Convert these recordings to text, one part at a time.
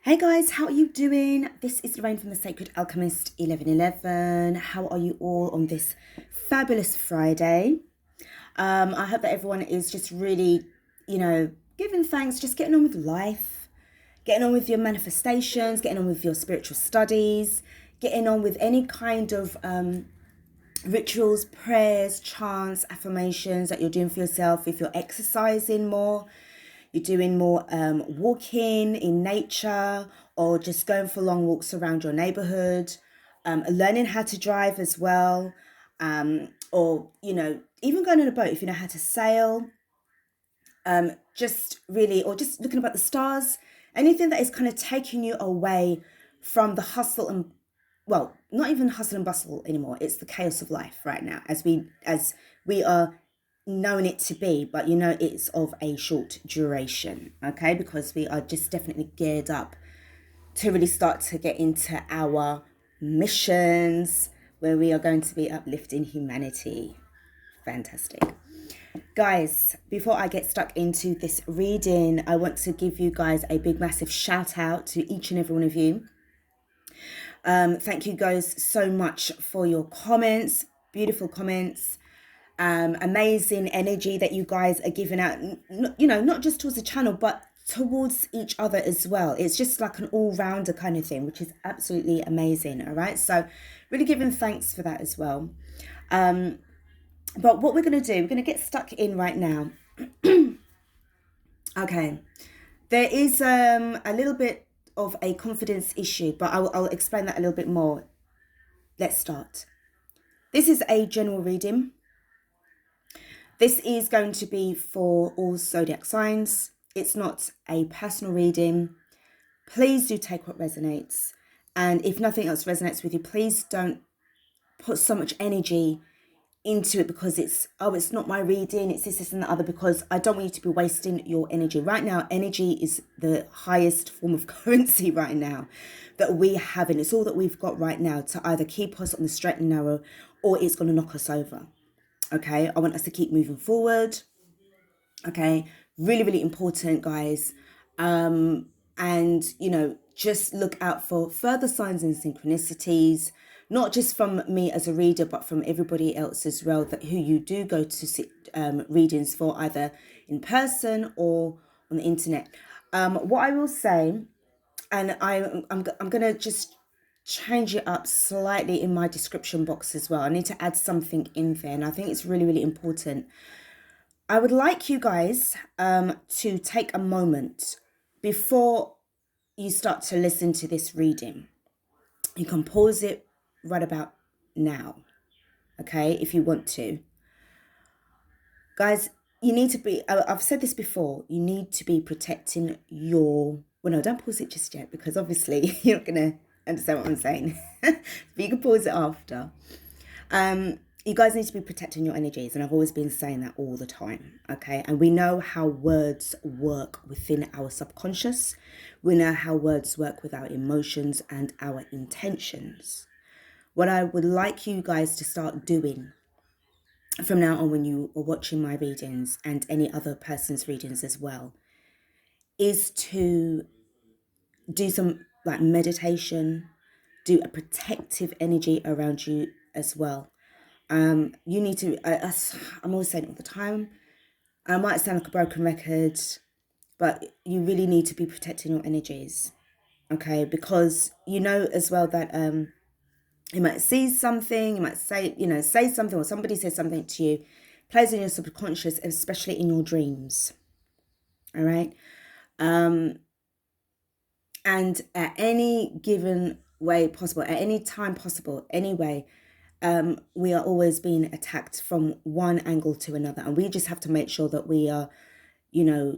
Hey guys, how are you doing? This is Lorraine from the Sacred Alchemist 1111. How are you all on this fabulous Friday? I hope that everyone is just really, giving thanks, just getting on with life, getting on with your manifestations, getting on with your spiritual studies, getting on with any kind of rituals, prayers, chants, affirmations that you're doing for yourself. If you're exercising more, you're doing more walking in nature, or just going for long walks around your neighborhood, learning how to drive as well, or, even going on a boat if you know how to sail, just really, or just looking up at the stars, anything that is kind of taking you away from the hustle and, well, not even hustle and bustle anymore. It's the chaos of life right now, as we are known it to be, but it's of a short duration, okay? Because we are just definitely geared up to really start to get into our missions where we are going to be uplifting humanity. Fantastic. Guys, before I get stuck into this reading, I want to give you guys a big massive shout out to each and every one of you. Thank you guys so much for your comments, beautiful comments, amazing energy that you guys are giving out, not just towards the channel, but towards each other as well. It's just like an all-rounder kind of thing, which is absolutely amazing. All right, so really giving thanks for that as well. But what we're going to do, we're going to get stuck in right now. Okay, there is a little bit of a confidence issue, but I'll explain that a little bit more. Let's start. This is a general reading. This is going to be for all zodiac signs. It's not a personal reading. Please do take what resonates. And if nothing else resonates with you, please don't put so much energy into it because it's not my reading, it's this and the other, because I don't want you to be wasting your energy. Right now, energy is the highest form of currency right now that we have, and it's all that we've got right now to either keep us on the straight and narrow, or it's going to knock us over. Okay, I want us to keep moving forward. Okay, really, really important, guys. And just look out for further signs and synchronicities, not just from me as a reader, but from everybody else as well, that who you do go to see readings for, either in person or on the internet. What I will say, and I'm gonna just change it up slightly in my description box as well. I need to add something in there, and I think it's really, really important. I would like you guys to take a moment before you start to listen to this reading. You can pause it right about now, okay, if you want to. Guys, you need to be, I've said this before, you need to be protecting your, well, no, don't pause it just yet, because obviously you're not going to understand what I'm saying. But you can pause it after. You guys need to be protecting your energies, and I've always been saying that all the time, okay? And we know how words work within our subconscious. We know how words work with our emotions and our intentions. What I would like you guys to start doing from now on, when you are watching my readings and any other person's readings as well, is to do some like meditation, do a protective energy around you as well. You need to, I'm always saying it all the time, I might sound like a broken record, but you really need to be protecting your energies, okay? Because you know as well that you might see something, you might say something, or somebody says something to you, plays in your subconscious, especially in your dreams, all right? And at any given way possible, at any time possible, anyway, we are always being attacked from one angle to another, and we just have to make sure that we are,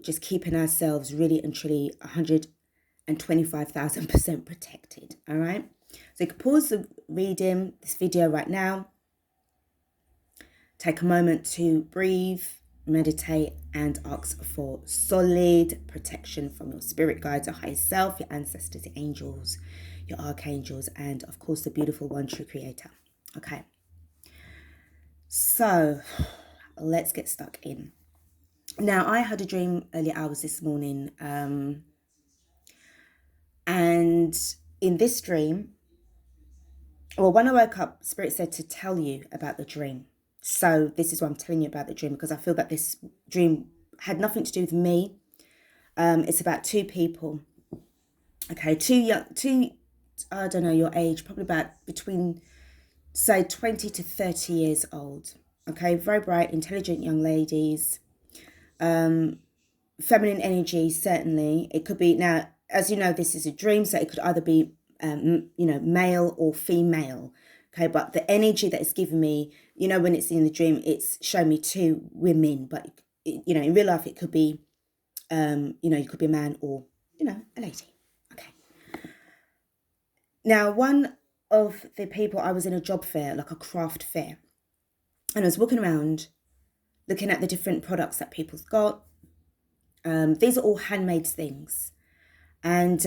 just keeping ourselves really and truly 125,000% protected. All right, so you can pause the reading, this video right now, take a moment to breathe, meditate, and ask for solid protection from your spirit guides, your higher self, your ancestors, your angels, your archangels, and of course the beautiful one true creator. Okay, so let's get stuck in. Now, I had a dream early hours this morning, And in this dream, well, when I woke up, Spirit said to tell you about the dream. So this is why I'm telling you about the dream, because I feel that this dream had nothing to do with me. It's about two people. Okay, I don't know your age, probably about between, say, 20 to 30 years old. Okay, very bright, intelligent young ladies. Feminine energy, certainly. It could be, now, as you know, this is a dream, so it could either be, male or female. Okay, but the energy that it's given me, when it's in the dream, it's shown me two women, but, in real life, it could be, you could be a man or, a lady. Okay. Now, one of the people, I was in a job fair, like a craft fair, and I was walking around looking at the different products that people's got. These are all handmade things. And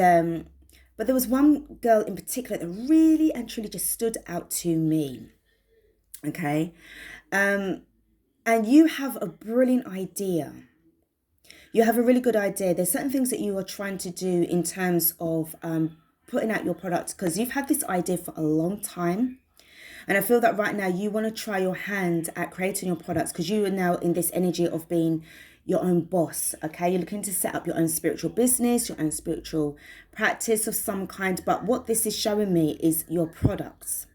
but there was one girl in particular that really and truly just stood out to me. Okay. And you have a brilliant idea. You have a really good idea. There's certain things that you are trying to do in terms of putting out your product, because you've had this idea for a long time. And I feel that right now you want to try your hand at creating your products, because you are now in this energy of being your own boss. Okay, you're looking to set up your own spiritual business, your own spiritual practice of some kind. But what this is showing me is your products.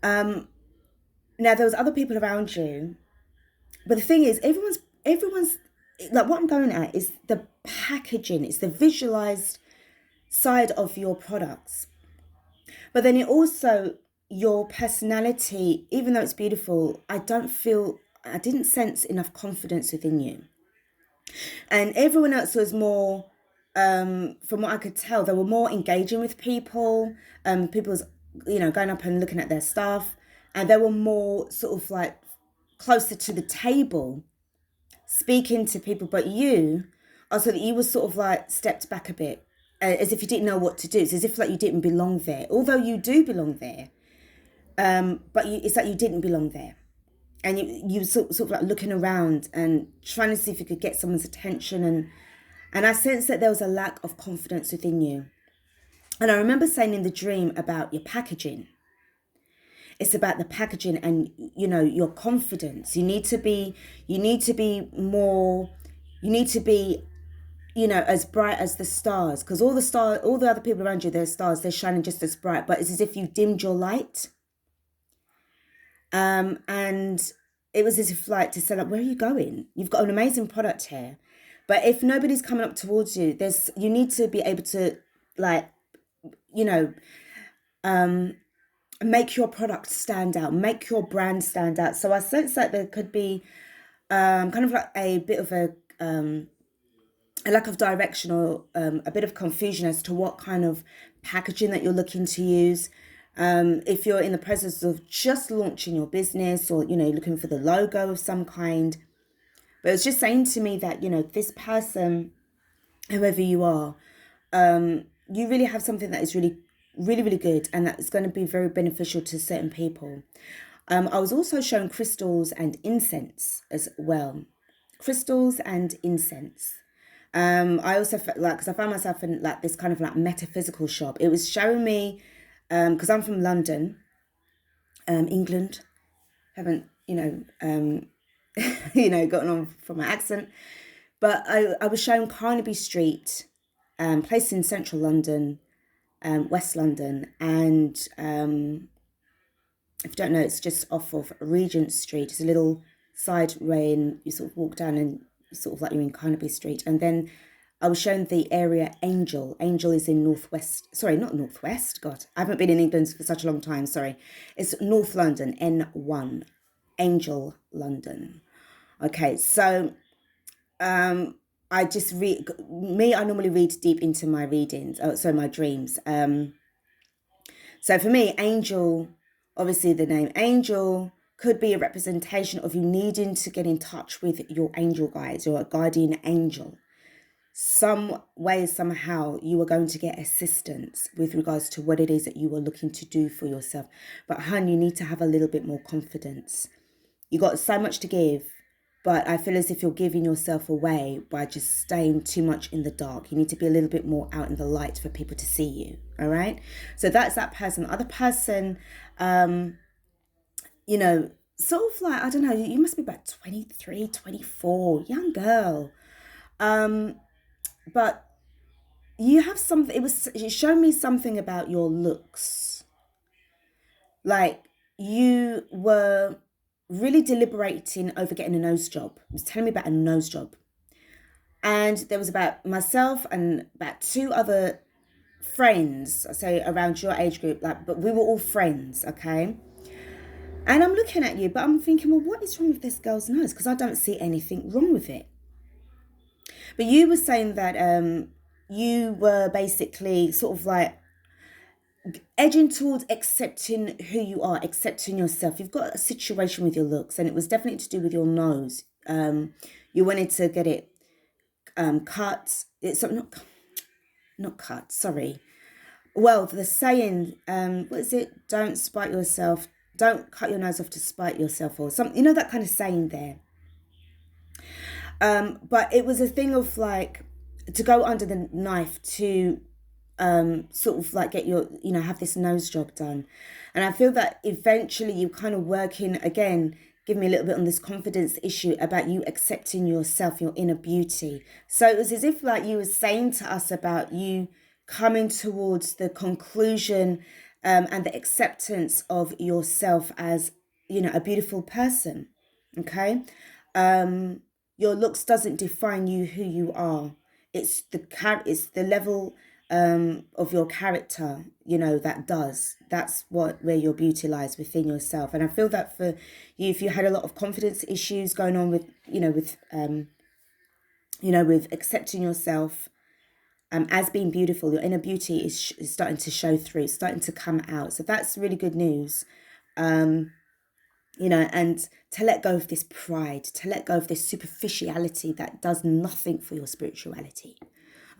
Now there was other people around you, but the thing is, everyone's like, what I'm going at is the packaging. It's the visualized side of your products. But then it also, your personality, even though it's beautiful, I didn't sense enough confidence within you. And everyone else was more, from what I could tell, they were more engaging with people. People was, going up and looking at their stuff. And they were more sort of like closer to the table, speaking to people. But you, also that you were sort of like stepped back a bit, as if you didn't know what to do. It's as if like you didn't belong there, although you do belong there. But it's like you didn't belong there, and you sort of like looking around and trying to see if you could get someone's attention, and I sensed that there was a lack of confidence within you. And I remember saying in the dream about your packaging. It's about the packaging and your confidence. You need to be more. You need to be, as bright as the stars, because all the other people around you, they're stars, they're shining just as bright, but it's as if you dimmed your light. And it was as if like to say, like, where are you going? You've got an amazing product here, but if nobody's coming up towards you, you need to be able to, like, make your product stand out, make your brand stand out. So I sense that there could be kind of like a bit of a lack of direction, or a bit of confusion as to what kind of packaging that you're looking to use. If you're in the process of just launching your business, or, looking for the logo of some kind. But it's just saying to me that, this person, whoever you are, you really have something that is really, really, really good, and that's going to be very beneficial to certain people. I was also shown crystals and incense as well. Crystals and incense. I also felt like, because I found myself in like this kind of like metaphysical shop. It was showing me, because I'm from London, England. Haven't gotten on from my accent, but I was shown Carnaby Street, placed in central London, West London, and if you don't know, it's just off of Regent Street. It's a little side way, and you sort of walk down and sort of like you're in Carnaby Street. And then I was shown the area Angel. Angel is in northwest. Sorry, not northwest. God, I haven't been in England for such a long time. Sorry, it's North London, N1, Angel, London. Okay, so I just read. I normally read deep into my readings. My dreams. So for me, Angel, obviously the name Angel could be a representation of you needing to get in touch with your angel guides, or a guardian angel. Some way, somehow, you are going to get assistance with regards to what it is that you are looking to do for yourself. But, hun, you need to have a little bit more confidence. You got so much to give, But I feel as if you're giving yourself away by just staying too much in the dark. You need to be a little bit more out in the light for people to see you. All right. So that's that person. The other person, you know, sort of like, I don't know, you must be about 23, 24, young girl. But you have something, it showed me something about your looks. Like you were really deliberating over getting a nose job. It was telling me about a nose job. And there was about myself and about two other friends, I say around your age group, like, but we were all friends, okay? And I'm looking at you, but I'm thinking, well, what is wrong with this girl's nose? Because I don't see anything wrong with it. But you were saying that you were basically sort of like edging towards accepting who you are, accepting yourself. You've got a situation with your looks, and it was definitely to do with your nose. You wanted to get it cut. It's not cut. Sorry. Well, the saying, what is it? Don't spite yourself. Don't cut your nose off to spite yourself, or something. You know, that kind of saying there. But it was a thing of like to go under the knife to sort of like get your, you know, have this nose job done. And I feel that eventually you kind of working again, give me a little bit on this confidence issue about you accepting yourself, your inner beauty. So it was as if like you were saying to us about you coming towards the conclusion and the acceptance of yourself as, you know, a beautiful person. Okay. Your looks doesn't define you, who you are. It's the level of your character, you know, that does. That's where your beauty lies, within yourself. And I feel that for you, if you had a lot of confidence issues going on with, with accepting yourself as being beautiful, your inner beauty is starting to show through, starting to come out. So that's really good news. And to let go of this pride, to let go of this superficiality that does nothing for your spirituality.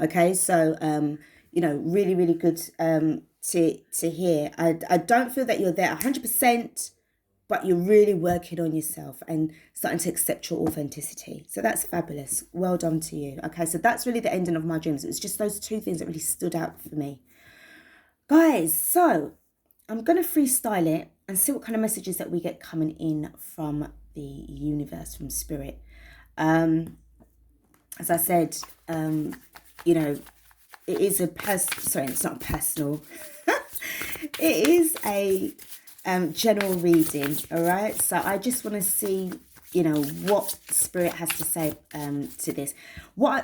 Okay, so really, really good to hear. I don't feel that you're there 100%, but you're really working on yourself and starting to accept your authenticity. So that's fabulous. Well done to you. Okay, so that's really the ending of my dreams. It was just those two things that really stood out for me. Guys, so I'm going to freestyle it and see what kind of messages that we get coming in from the universe, from spirit. As I said, it is it's not personal. It is a general reading, all right? So I just want to see, what spirit has to say to this. All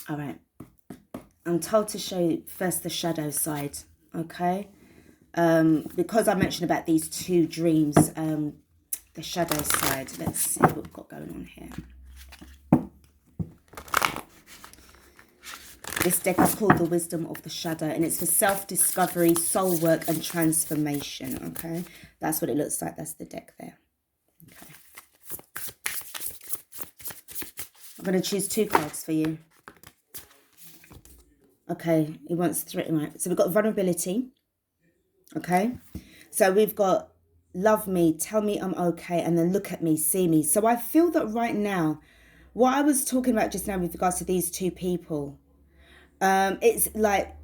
right. I'm told to show you first the shadow side, okay? Because I mentioned about these two dreams, the shadow side. Let's see what we've got going on here. This deck is called The Wisdom of the Shadow, and it's for self-discovery, soul work, and transformation, okay? That's what it looks like. That's the deck there. Okay. I'm going to choose 2 cards for you. Okay, it wants 3. Right. So we've got vulnerability. Okay. So we've got love me, tell me I'm okay, and then look at me, see me. So I feel that right now, what I was talking about just now with regards to these 2 people, it's like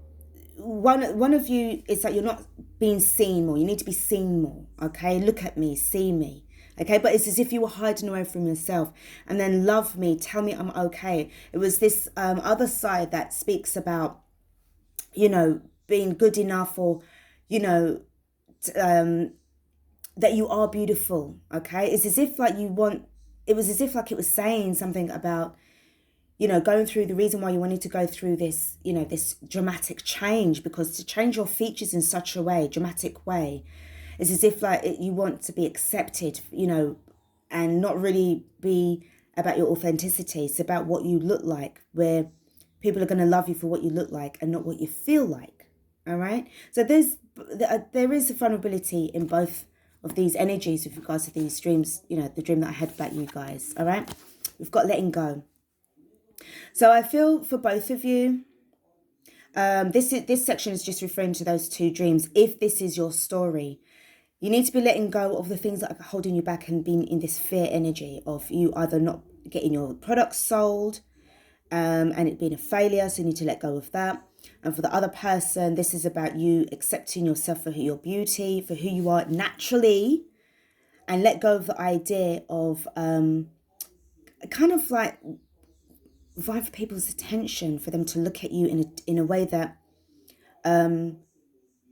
one of you, it's like you're not being seen more. You need to be seen more. Okay, look at me, see me. Okay, but it's as if you were hiding away from yourself. And then love me, tell me I'm okay. It was this other side that speaks about, being good enough, or, that you are beautiful. Okay, it's as if like it was as if like it was saying something about, going through the reason why you wanted to go through this, this dramatic change, because to change your features in such a way, dramatic way, is as if like you want to be accepted, and not really be about your authenticity. It's about what you look like, where people are going to love you for what you look like and not what you feel like. All right. So there is a vulnerability in both of these energies with regards to these dreams, the dream that I had about you guys. All right. We've got letting go. So I feel for both of you, this section is just referring to those 2 dreams. If this is your story, You need to be letting go of the things that are holding you back and being in this fear energy of you either not getting your products sold, and it being a failure. So you need to let go of that. And for the other person, this is about you accepting yourself for your beauty, for who you are naturally, and let go of the idea of kind of like vying for people's attention, for them to look at you in a way that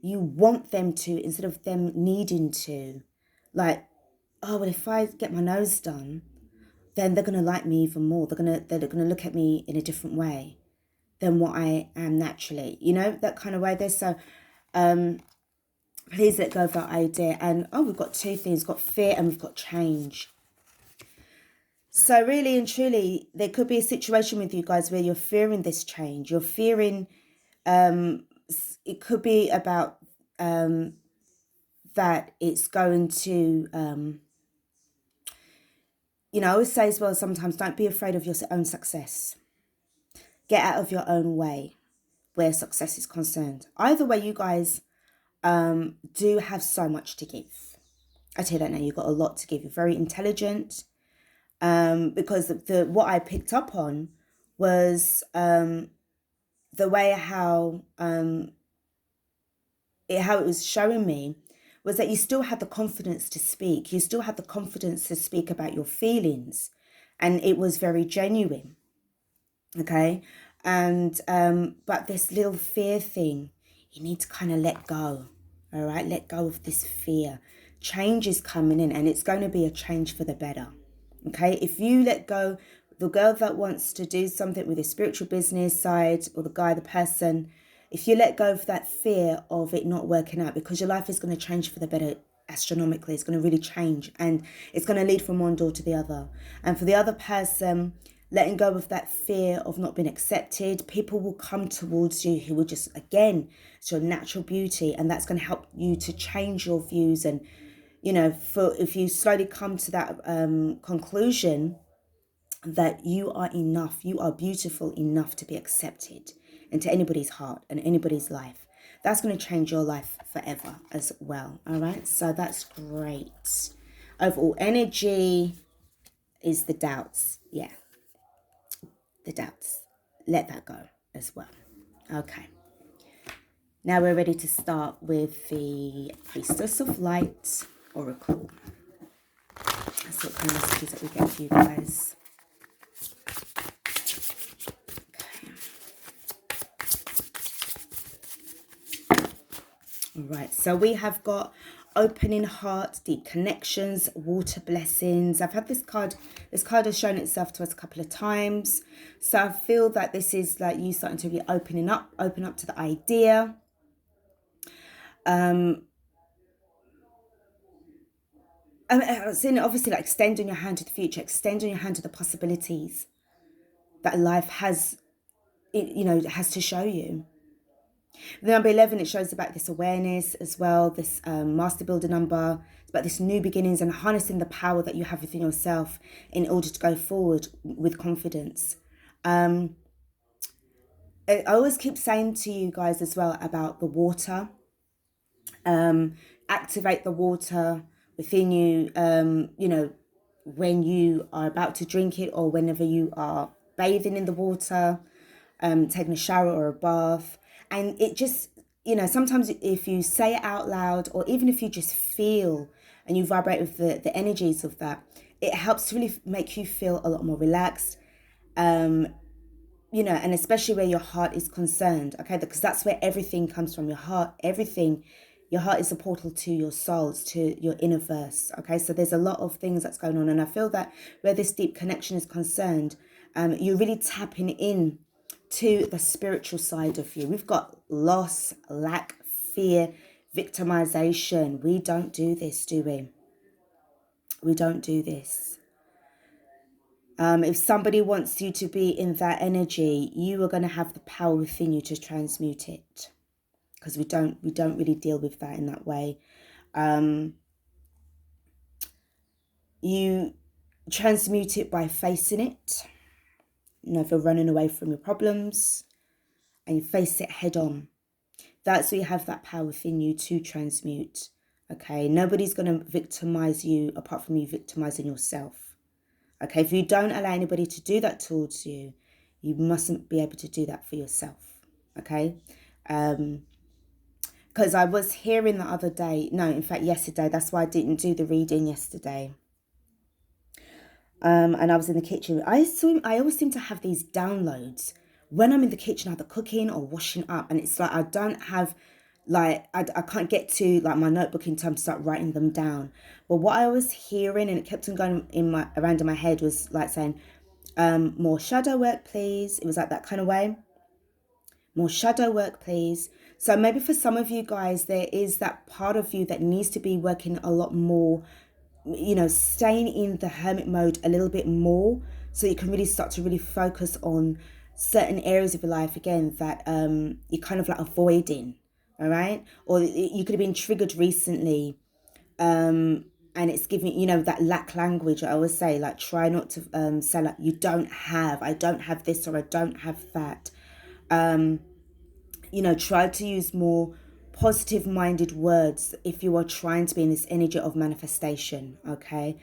you want them to, instead of them needing to. Like, oh, well, if I get my nose done, then they're gonna like me even more. They're gonna look at me in a different way than what I am naturally. You know, that kind of way. There's so please let go of that idea. And oh, we've got two things: we've got fear and we've got change. So really and truly, there could be a situation with you guys where you're fearing this change. You're fearing. It could be about that it's going to. I always say as well, sometimes don't be afraid of your own success. Get out of your own way where success is concerned. Either way, you guys do have so much to give. I tell you that now, you've got a lot to give. You're very intelligent, because what I picked up on was the way how it was showing me was that you still had the confidence to speak. You still had the confidence to speak about your feelings, and it was very genuine. Okay, and but this little fear thing, you need to kind of let go. All right, let go of this fear. Change is coming in, and it's going to be a change for the better. Okay, if you let go, the girl that wants to do something with the spiritual business side, or the guy, the person, if you let go of that fear of it not working out, because your life is going to change for the better astronomically, it's going to really change, and it's going to lead from one door to the other. And for the other person, letting go of that fear of not being accepted, people will come towards you who will just, again, it's your natural beauty, and that's going to help you to change your views. And if you slowly come to that conclusion that you are enough, you are beautiful enough to be accepted into anybody's heart and anybody's life, that's going to change your life forever as well. All right, so that's great. Overall energy is the doubts. Yeah, the doubts. Let that go as well. Okay. Now we're ready to start with the Priestess of Light Oracle. That's what kind of messages that we get for you guys. All right, so we have got opening heart, deep connections, water blessings. I've had this card has shown itself to us a couple of times. So I feel that this is like you starting to really open up to the idea. I've seen it obviously like extending your hand to the future, extending your hand to the possibilities that life has, has to show you. The number 11, it shows about this awareness as well, this master builder number. It's about this new beginnings and harnessing the power that you have within yourself in order to go forward with confidence. I always keep saying to you guys as well about the water. Activate the water within you, when you are about to drink it, or whenever you are bathing in the water, taking a shower or a bath. And it just, sometimes if you say it out loud, or even if you just feel and you vibrate with the energies of that, it helps to really make you feel a lot more relaxed, and especially where your heart is concerned, okay? Because that's where everything comes from, your heart, everything. Your heart is a portal to your souls, to your inner verse, okay? So there's a lot of things that's going on. And I feel that where this deep connection is concerned, you're really tapping in to the spiritual side of you. We've got loss, lack, fear, victimization. We don't do this, do we? We don't do this. If somebody wants you to be in that energy, you are going to have the power within you to transmute it, because we don't really deal with that in that way. You transmute it by facing it. If you're running away from your problems, and you face it head on, that's where you have that power within you to transmute Okay, nobody's going to victimize you apart from you victimizing yourself. Okay, if you don't allow anybody to do that towards you, you mustn't be able to do that for yourself. Okay, because I was hearing the other day, no, in fact yesterday, that's why I didn't do the reading yesterday. And I was in the kitchen. I always seem to have these downloads when I'm in the kitchen, either cooking or washing up, and it's like I don't have, like, I can't get to like my notebook in time to start writing them down. But what I was hearing, and it kept on going around in my head, was like saying, more shadow work, please. It was like that kind of way. More shadow work, please. So maybe for some of you guys, there is that part of you that needs to be working a lot more, staying in the hermit mode a little bit more, so you can really start to really focus on certain areas of your life again that you're kind of like avoiding. All right, or you could have been triggered recently, and it's giving that lack language. I always say, like, try not to say like I don't have this, or I don't have that. Try to use more positive minded words if you are trying to be in this energy of manifestation. Okay,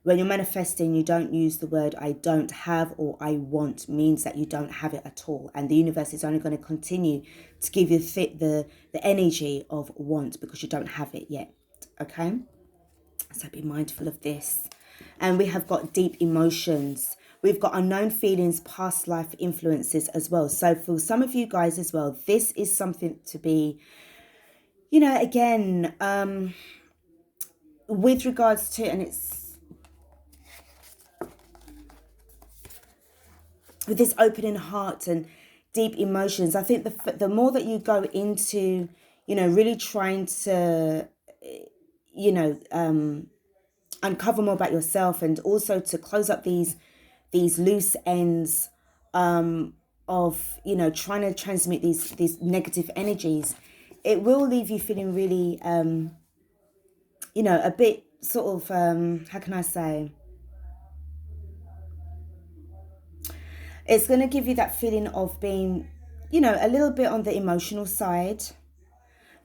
when you're manifesting, you don't use the word I don't have or I want. Means that you don't have it at all, and the universe is only going to continue to give you the energy of want because you don't have it yet. Okay, so be mindful of this. And we have got deep emotions. We've got unknown feelings, past life influences as well. So for some of you guys as well, this is something to be, again, with regards to, and it's with this opening heart and deep emotions. I think the more that you go into, really trying to, uncover more about yourself, and also to close up these loose ends of trying to transmit these negative energies, it will leave you feeling really a bit sort of how can I say, it's going to give you that feeling of being a little bit on the emotional side.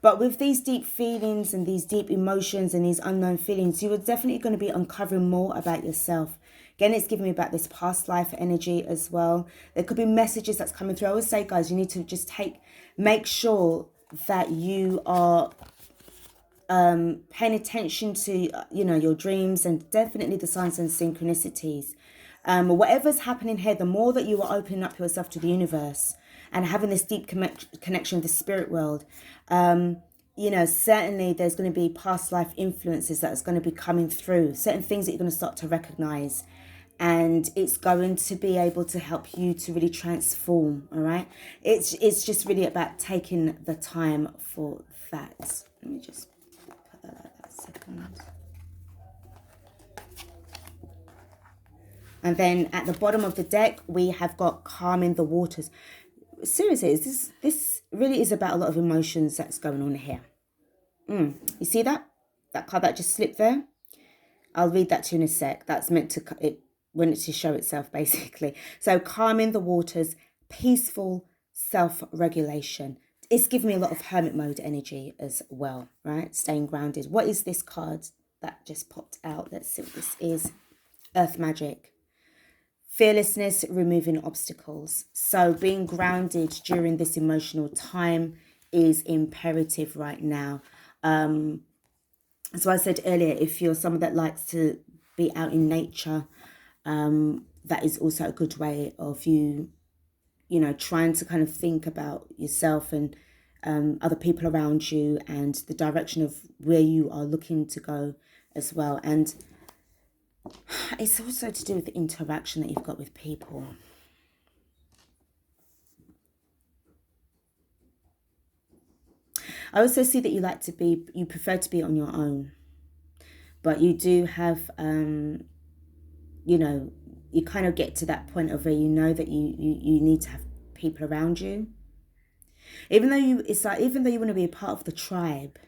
But with these deep feelings and these deep emotions and these unknown feelings, you are definitely going to be uncovering more about yourself. Again, it's giving me about this past life energy as well. There could be messages that's coming through. I always say, guys, you need to just make sure that you are paying attention to, your dreams, and definitely the signs and synchronicities. Whatever's happening here, the more that you are opening up yourself to the universe and having this deep connection with the spirit world, certainly there's going to be past life influences that's going to be coming through, certain things that you're going to start to recognize, and it's going to be able to help you to really transform. All right, it's just really about taking the time for that. Let me just put that like that a second. And then at the bottom of the deck, we have got calming the waters. Seriously, this really is about a lot of emotions that's going on here. You see that card that just slipped there? I'll read that to you in a sec. That's meant to show itself, basically. So calming the waters, peaceful self-regulation. It's giving me a lot of hermit mode energy as well, right? Staying grounded. What is this card that just popped out? Let's see what this is. Earth magic. Fearlessness, removing obstacles. So being grounded during this emotional time is imperative right now. So I said earlier, if you're someone that likes to be out in nature, that is also a good way of you trying to kind of think about yourself and other people around you and the direction of where you are looking to go as well. And it's also to do with the interaction that you've got with people. I also see that you prefer to be on your own, but you do have, you kind of get to that point of where you know that you need to have people around you. Even though you want to be a part of the tribe,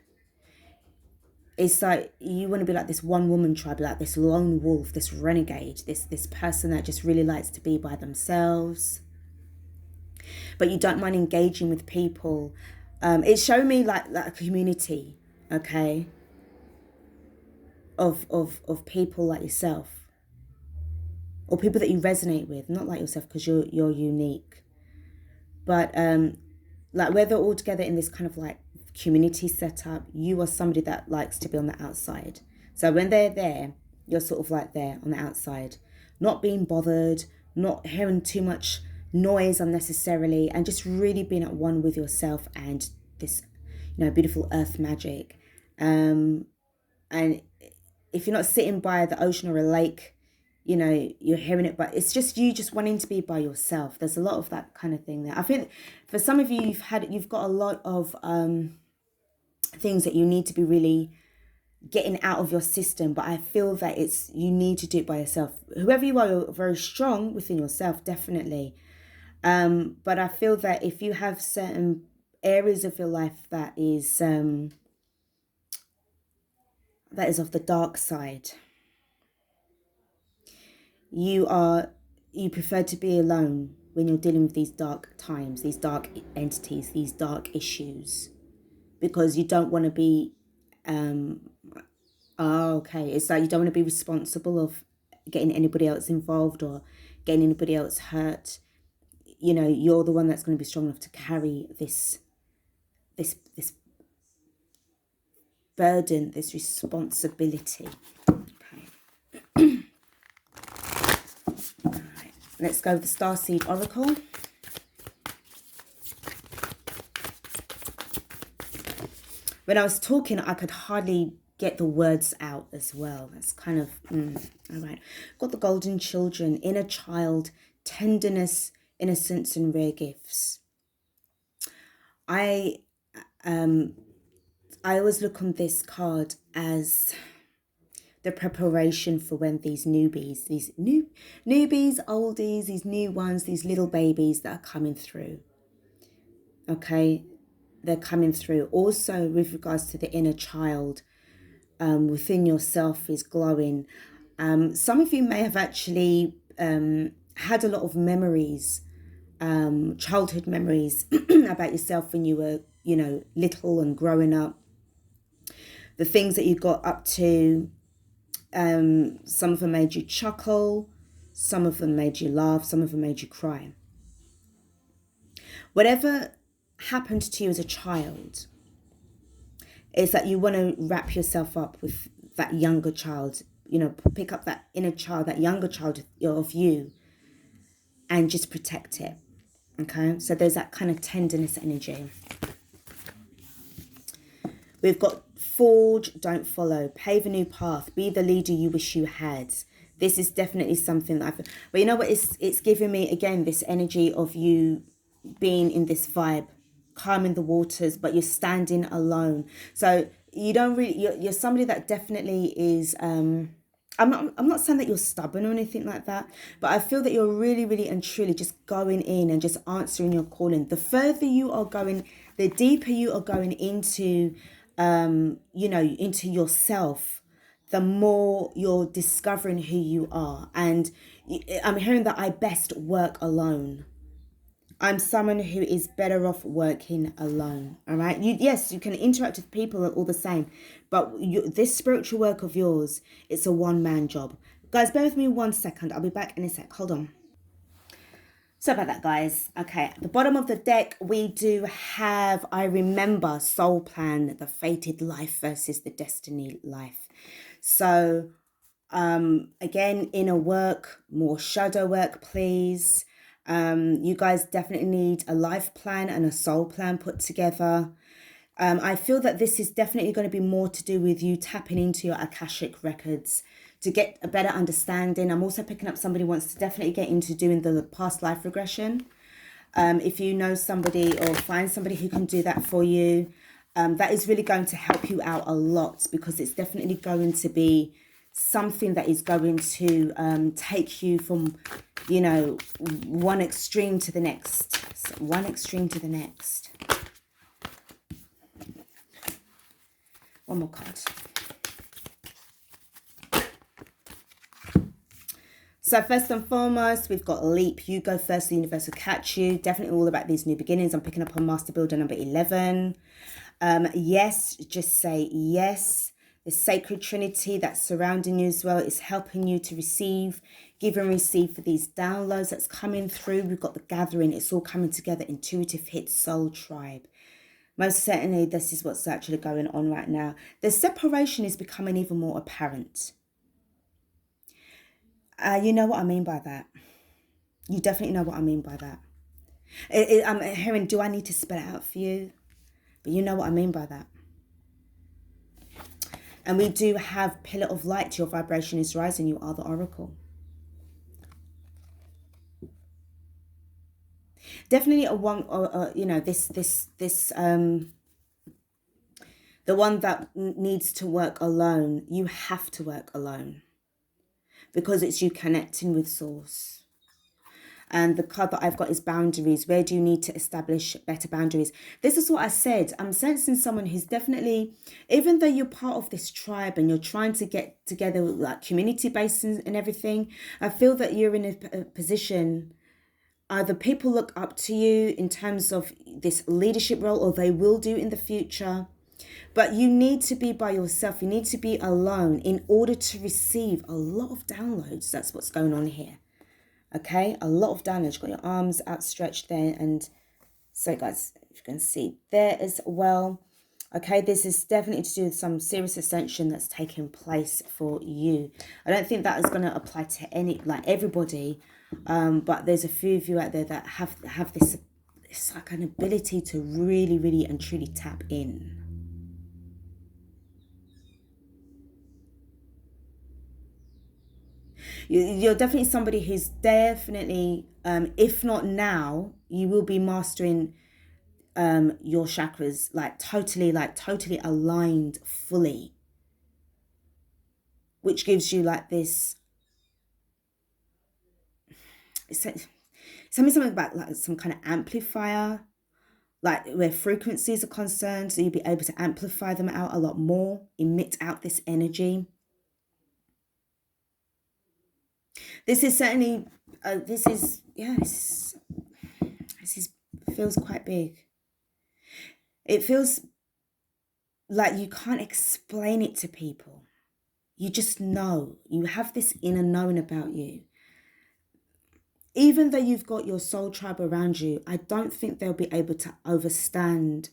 it's like you want to be like this one woman tribe, like this lone wolf, this renegade, this person that just really likes to be by themselves. But you don't mind engaging with people. It's showing me like a community, okay? of people like yourself, or people that you resonate with, not like yourself because you're unique. But like where they're all together in this kind of like community setup, you are somebody that likes to be on the outside. So when they're there, you're sort of like there on the outside, not being bothered, not hearing too much noise unnecessarily, and just really being at one with yourself and this, beautiful earth magic. And if you're not sitting by the ocean or a lake, you're hearing it, but it's just you just wanting to be by yourself. There's a lot of that kind of thing there. I think for some of you, you've got a lot of things that you need to be really getting out of your system, but I feel that you need to do it by yourself. Whoever you are, you're very strong within yourself, definitely. But I feel that if you have certain areas of your life that is of the dark side, you prefer to be alone when you're dealing with these dark times, these dark entities, these dark issues, because you don't want to be it's like you don't want to be responsible of getting anybody else involved or getting anybody else hurt. You're the one that's going to be strong enough to carry this burden, this responsibility. Okay. All right, let's go with the Starseed Oracle. When I was talking, I could hardly get the words out as well. That's kind of, all right. Got the Golden Children, inner child, tenderness, innocence, and rare gifts. I always look on this card as the preparation for when these newbies, oldies, these new ones, these little babies that are coming through. Okay, they're coming through. Also, with regards to the inner child, within yourself is glowing. Some of you may have actually had a lot of memories, childhood memories about yourself when you were, little and growing up. The things that you got up to, some of them made you chuckle, some of them made you laugh, some of them made you cry. Whatever happened to you as a child, it's that you want to wrap yourself up with that younger child, pick up that inner child, that younger child of you, and just protect it. Okay, so there's that kind of tenderness energy. We've got forge, don't follow, pave a new path, be the leader you wish you had. This is definitely something that but you know what, it's giving me again this energy of you being in this vibe, calming the waters, but you're standing alone. So you don't really, you're somebody that definitely is, I'm not saying that you're stubborn or anything like that, but I feel that you're really, really and truly just going in and just answering your calling. The further you are going, the deeper you are going into, into yourself, the more you're discovering who you are. And I'm hearing that I best work alone. I'm someone who is better off working alone. All right. Yes, you can interact with people all the same, but this spiritual work of yours, it's a one-man job. Guys, bear with me 1 second. I'll be back in a sec. Hold on. So about that, guys. Okay, at the bottom of the deck, we do have, I remember, soul plan, the fated life versus the destiny life. So, again, inner work, more shadow work, please. You guys definitely need a life plan and a soul plan put together. I feel that this is definitely going to be more to do with you tapping into your Akashic records to get a better understanding. I'm also picking up somebody who wants to definitely get into doing the past life regression. If you know somebody or find somebody who can do that for you, that is really going to help you out a lot, because it's definitely going to be something that is going to take you from, one extreme to the next. So one extreme to the next. One more card. So first and foremost, we've got leap. You go first, the universe will catch you. Definitely all about these new beginnings. I'm picking up on Master Builder number 11. Yes, just say yes. The sacred trinity that's surrounding you as well is helping you to receive, give and receive for these downloads that's coming through. We've got the gathering. It's all coming together. Intuitive hit, soul tribe. Most certainly, this is what's actually going on right now. The separation is becoming even more apparent. You know what I mean by that. You definitely know what I mean by that. I'm hearing, do I need to spell it out for you? But you know what I mean by that. And we do have pillar of light. Your vibration is rising. You are the oracle. Definitely a one, you know, the one that needs to work alone. You have to work alone because it's you connecting with source. And the card that I've got is boundaries. Where do you need to establish better boundaries? This is what I said. I'm sensing someone who's definitely, even though you're part of this tribe and you're trying to get together with like community based and everything, I feel that you're in a position, either people look up to you in terms of this leadership role, or they will do in the future. But you need to be by yourself. You need to be alone in order to receive a lot of downloads. That's what's going on here. Okay, a lot of damage. You've got your arms outstretched there, and so guys, you can see there as well. Okay, this is definitely to do with some serious ascension that's taking place for you. I don't think that is going to apply to everybody, but there's a few of you out there that have this like an ability to really and truly tap in. You're definitely somebody who's definitely, if not now, you will be mastering your chakras, totally aligned fully, which gives you like this. Something about like some kind of amplifier, like where frequencies are concerned, so you'll be able to amplify them out a lot more, emit out this energy. This is certainly, this feels quite big. It feels like you can't explain it to people. You just know. You have this inner knowing about you. Even though you've got your soul tribe around you, I don't think they'll be able to understand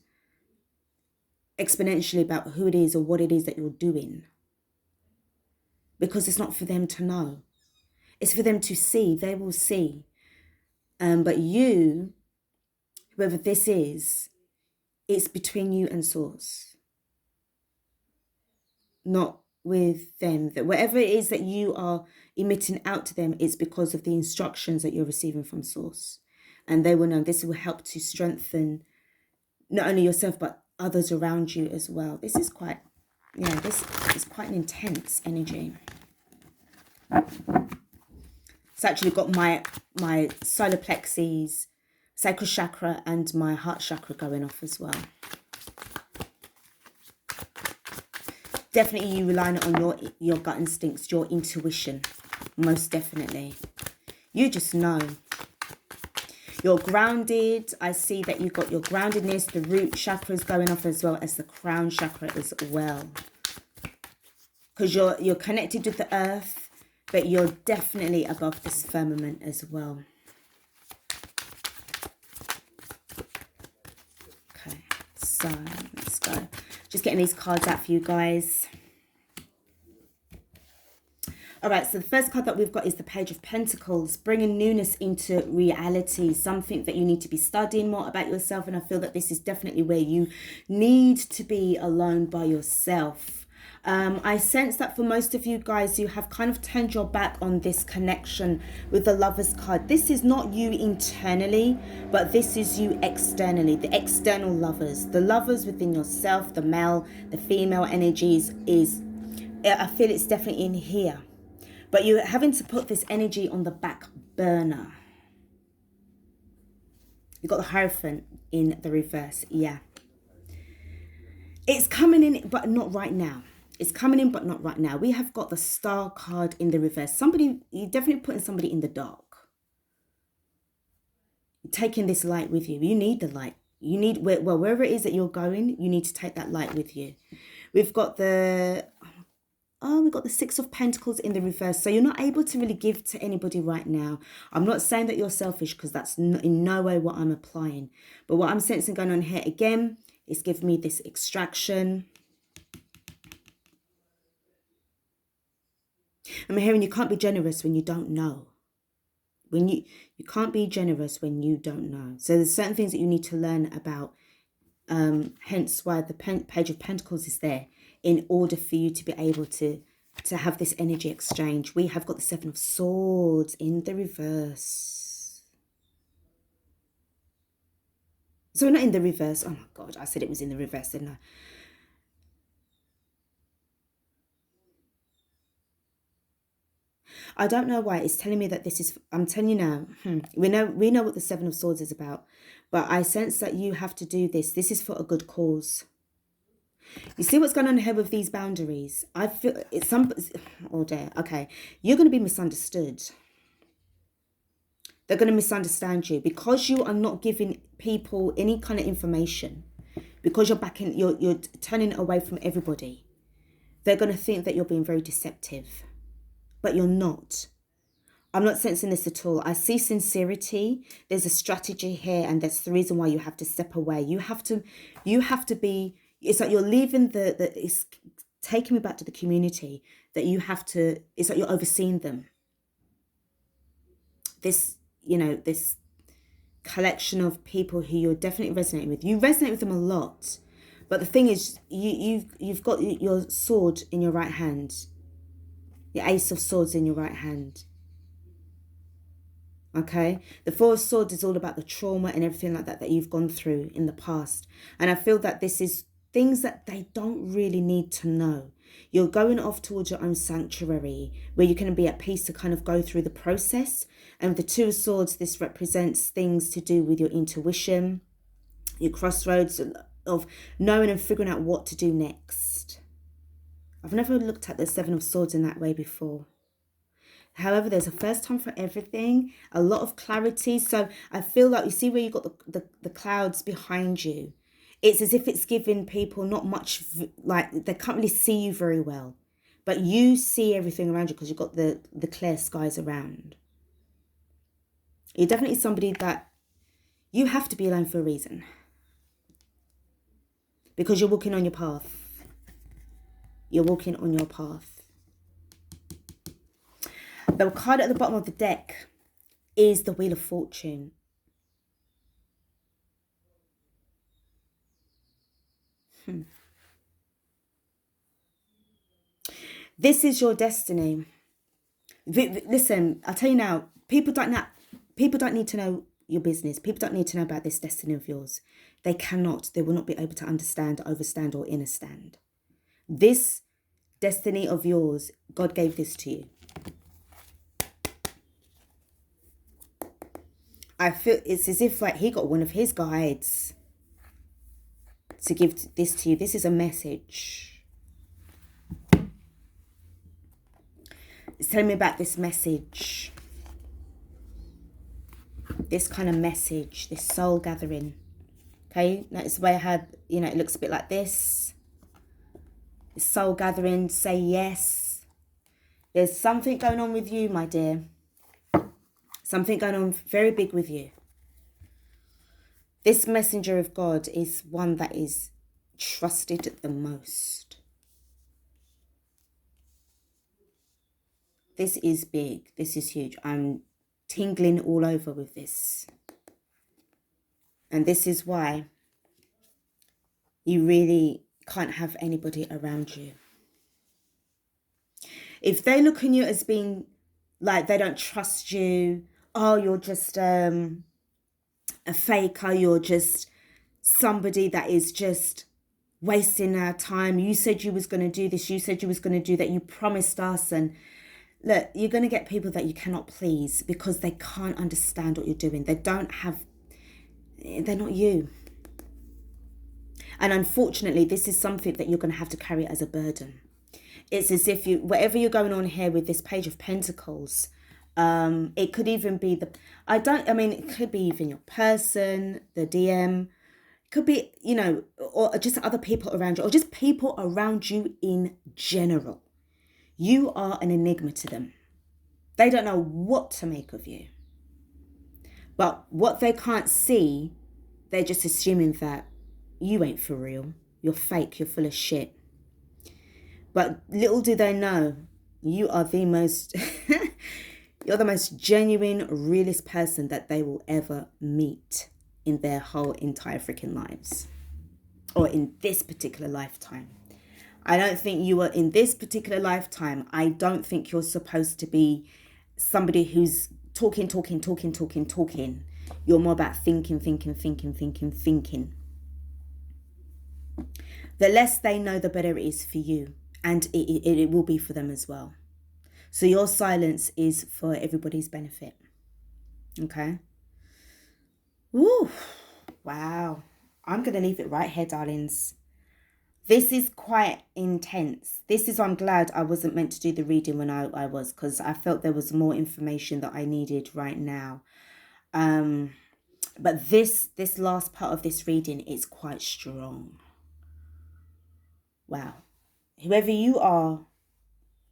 exponentially about who it is or what it is that you're doing. Because it's not for them to know. It's for them to see. They will see. But you, whoever this is, it's between you and source. Not with them. That whatever it is that you are emitting out to them, it's because of the instructions that you're receiving from source. And they will know. This will help to strengthen not only yourself, but others around you as well. This is quite, this is quite an intense energy. It's actually got my solar plexus, sacral chakra, and my heart chakra going off as well. Definitely you relying on your gut instincts, your intuition, most definitely. You just know. You're grounded. I see that you've got your groundedness, the root chakras going off as well as the crown chakra as well. Because you're connected with the earth, but you're definitely above this firmament as well. Okay, so let's go. Just getting these cards out for you guys. All right, so the first card that we've got is the Page of Pentacles, bringing newness into reality, something that you need to be studying more about yourself. And I feel that this is definitely where you need to be alone by yourself. I sense that for most of you guys, you have kind of turned your back on this connection with the Lovers card. This is not you internally, but this is you externally, the external lovers, the lovers within yourself, the male, the female energies I feel it's definitely in here. But you're having to put this energy on the back burner. You've got the Hierophant in the reverse, yeah. It's coming in, but not right now. It's coming in, but not right now. We have got the Star card in the reverse. You're definitely putting somebody in the dark. Taking this light with you. You need the light. Wherever it is that you're going, you need to take that light with you. We've got the Oh, we got the Six of Pentacles in the reverse. So you're not able to really give to anybody right now. I'm not saying that you're selfish, because that's in no way what I'm applying. But what I'm sensing going on here, again, is giving me this extraction. I'm hearing you can't be generous when you don't know. When you can't be generous when you don't know. So there's certain things that you need to learn about. Hence why the Page of Pentacles is there, in order for you to be able to have this energy exchange. We have got the Seven of Swords in the reverse. So not in the reverse. Oh my God, I said it was in the reverse, didn't I? I don't know why it's telling me that this is, I'm telling you now, we know what the Seven of Swords is about, but I sense that you have to do this. This is for a good cause. You see what's going on here with these boundaries? I feel it's oh dear, okay. You're going to be misunderstood. They're going to misunderstand you because you are not giving people any kind of information, because you're turning it away from everybody. They're going to think that you're being very deceptive, but you're not. I'm not sensing this at all. I see sincerity. There's a strategy here, and that's the reason why you have to step away. You have to be, it's like you're leaving it's taking me back to the community, that you have to, it's like you're overseeing them. This, this collection of people who you're definitely resonating with. You resonate with them a lot. But the thing is, you've got your sword in your right hand. Your Ace of Swords in your right hand. Okay, the Four of Swords is all about the trauma and everything like that you've gone through in the past. And I feel that this is things that they don't really need to know. You're going off towards your own sanctuary where you can be at peace to kind of go through the process. And with the Two of Swords, this represents things to do with your intuition, your crossroads of knowing and figuring out what to do next. I've never looked at the Seven of Swords in that way before. However, there's a first time for everything, a lot of clarity. So I feel like, you see where you got the clouds behind you. It's as if it's giving people not much, like they can't really see you very well. But you see everything around you because you've got the clear skies around. You're definitely somebody that you have to be alone for a reason. Because you're walking on your path. You're walking on your path. The card at the bottom of the deck is the Wheel of Fortune. This is your destiny. Listen, I'll tell you now, people don't need to know your business. People don't need to know about this destiny of yours. They cannot. They will not be able to understand, overstand, or understand. This destiny of yours, God gave this to you. I feel it's as if like he got one of his guides to give this to you. This is a message. It's telling me about this message. This kind of message, this soul gathering. Okay, notice the way I had, it looks a bit like this. This soul gathering, say yes. There's something going on with you, my dear. Something going on very big with you. This messenger of God is one that is trusted the most. This is big. This is huge. I'm tingling all over with this. And this is why you really can't have anybody around you. If they look on you as being like they don't trust you, oh, you're just a faker, you're just somebody that is just wasting our time. You said you was going to do this, you said you was going to do that, you promised us. And look, you're going to get people that you cannot please because they can't understand what you're doing. They're not you. And unfortunately, this is something that you're going to have to carry as a burden. It's as if whatever you're going on here with this Page of Pentacles, it could even be it could be even your person, the DM, it could be, or just other people around you, or just people around you in general. You are an enigma to them. They don't know what to make of you. But what they can't see, they're just assuming that you ain't for real. You're fake. You're full of shit. But little do they know, you are the most, you're the most genuine, realest person that they will ever meet in their whole entire freaking lives. Or in this particular lifetime. I don't think you are in this particular lifetime. I don't think you're supposed to be somebody who's talking. You're more about thinking. The less they know, the better it is for you. And it will be for them as well. So your silence is for everybody's benefit. Okay? Woo! Wow. I'm going to leave it right here, darlings. This is quite intense. This is why I'm glad I wasn't meant to do the reading when I was, because I felt there was more information that I needed right now. But this last part of this reading is quite strong. Wow. Whoever you are,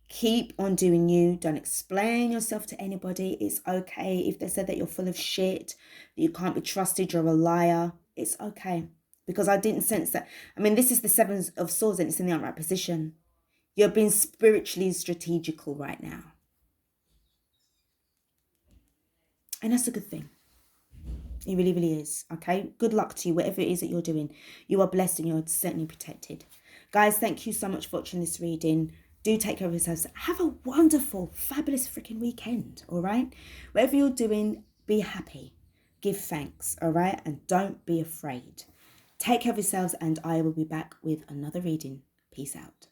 keep on doing you. Don't explain yourself to anybody. It's okay if they said that you're full of shit, that you can't be trusted, you're a liar. It's okay. Because I didn't sense that. I mean, this is the Seven of Swords and it's in the upright position. You're being spiritually strategical right now. And that's a good thing. It really, really is. Okay? Good luck to you, whatever it is that you're doing. You are blessed and you're certainly protected. Guys, thank you so much for watching this reading. Do take care of yourselves. Have a wonderful, fabulous freaking weekend, all right? Whatever you're doing, be happy. Give thanks, all right? And don't be afraid. Take care of yourselves and I will be back with another reading. Peace out.